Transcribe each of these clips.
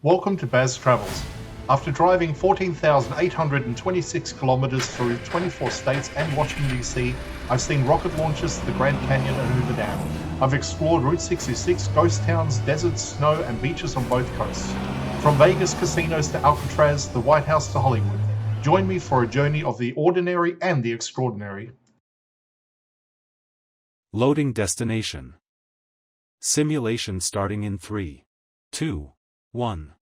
Welcome to Baz Travels. After driving 14,826 kilometers through 24 states and Washington, D.C., I've seen rocket launches to the Grand Canyon and Hoover Dam. I've explored Route 66, ghost towns, deserts, snow, and beaches on both coasts. From Vegas casinos to Alcatraz, the White House to Hollywood. Join me for a journey of the ordinary and the extraordinary. Loading destination. Simulation starting in 3, 2, 1.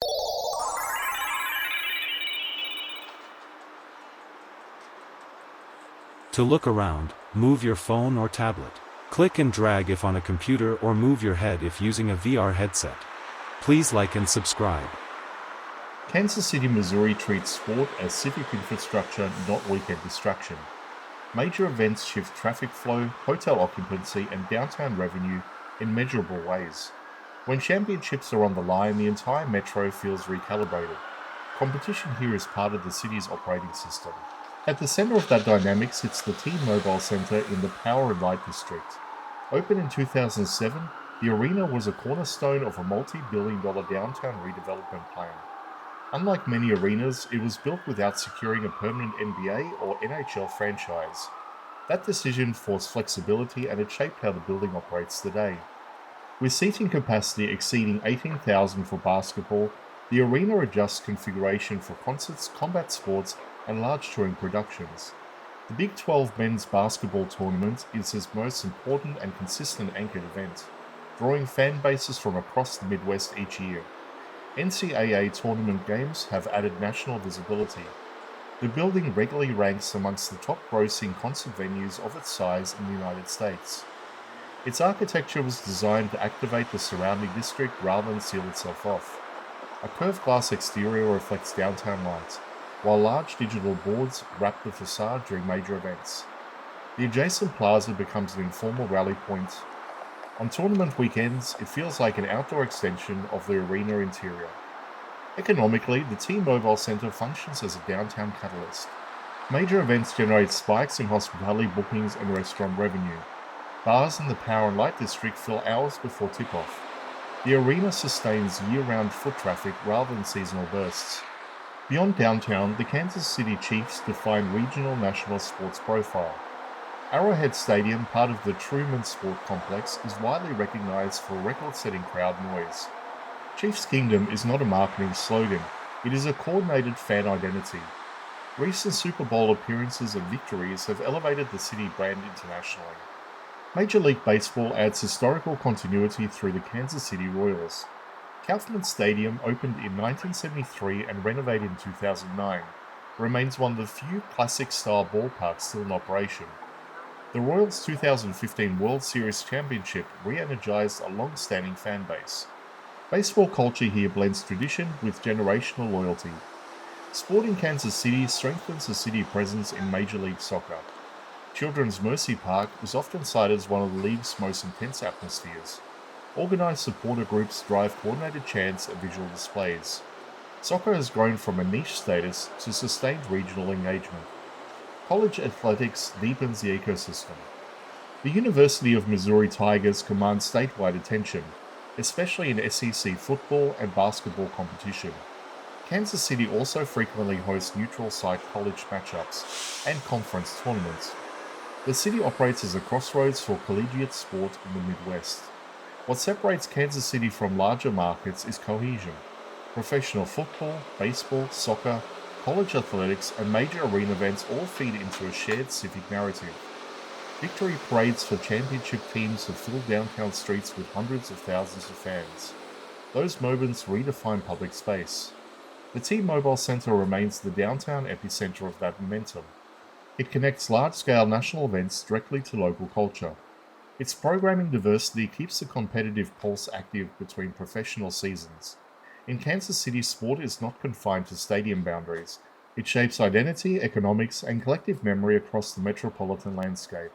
To look around, move your phone or tablet. Click and drag if on a computer or move your head if using a VR headset. Please like and subscribe. Kansas City, Missouri treats sport as civic infrastructure, not weekend distraction. Major events shift traffic flow, hotel occupancy, and downtown revenue in measurable ways. When championships are on the line, the entire metro feels recalibrated. Competition here is part of the city's operating system. At the center of that dynamic sits the T-Mobile Center in the Power and Light District. Opened in 2007, the arena was a cornerstone of a multi-billion-dollar downtown redevelopment plan. Unlike many arenas, it was built without securing a permanent NBA or NHL franchise. That decision forced flexibility, and it shaped how the building operates today. With seating capacity exceeding 18,000 for basketball, the arena adjusts configuration for concerts, combat sports, and large touring productions. The Big 12 men's basketball tournament is its most important and consistent anchored event, drawing fan bases from across the Midwest each year. NCAA tournament games have added national visibility. The building regularly ranks amongst the top grossing concert venues of its size in the United States. Its architecture was designed to activate the surrounding district rather than seal itself off. A curved glass exterior reflects downtown light, while large digital boards wrap the facade during major events. The adjacent plaza becomes an informal rally point. On tournament weekends, it feels like an outdoor extension of the arena interior. Economically, the T-Mobile Center functions as a downtown catalyst. Major events generate spikes in hospitality bookings and restaurant revenue. Bars in the Power and Light District fill hours before tip-off. The arena sustains year-round foot traffic rather than seasonal bursts. Beyond downtown, the Kansas City Chiefs define regional national sports profile. Arrowhead Stadium, part of the Truman Sport Complex, is widely recognized for record-setting crowd noise. Chiefs Kingdom is not a marketing slogan, it is a coordinated fan identity. Recent Super Bowl appearances and victories have elevated the city brand internationally. Major League Baseball adds historical continuity through the Kansas City Royals. Kauffman Stadium, opened in 1973 and renovated in 2009, remains one of the few classic-style ballparks still in operation. The Royals' 2015 World Series championship re-energized a long-standing fan base. Baseball culture here blends tradition with generational loyalty. Sport in Kansas City strengthens the city presence in Major League Soccer. Children's Mercy Park is often cited as one of the league's most intense atmospheres. Organized supporter groups drive coordinated chants and visual displays. Soccer has grown from a niche status to sustained regional engagement. College athletics deepens the ecosystem. The University of Missouri Tigers command statewide attention, especially in SEC football and basketball competition. Kansas City also frequently hosts neutral site college matchups and conference tournaments. The city operates as a crossroads for collegiate sport in the Midwest. What separates Kansas City from larger markets is cohesion. Professional football, baseball, soccer, college athletics, and major arena events all feed into a shared civic narrative. Victory parades for championship teams have filled downtown streets with hundreds of thousands of fans. Those moments redefine public space. The T-Mobile Center remains the downtown epicenter of that momentum. It connects large-scale national events directly to local culture. Its programming diversity keeps the competitive pulse active between professional seasons. In Kansas City, sport is not confined to stadium boundaries. It shapes identity, economics, and collective memory across the metropolitan landscape.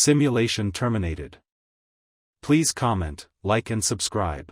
Simulation terminated. Please comment, like and subscribe.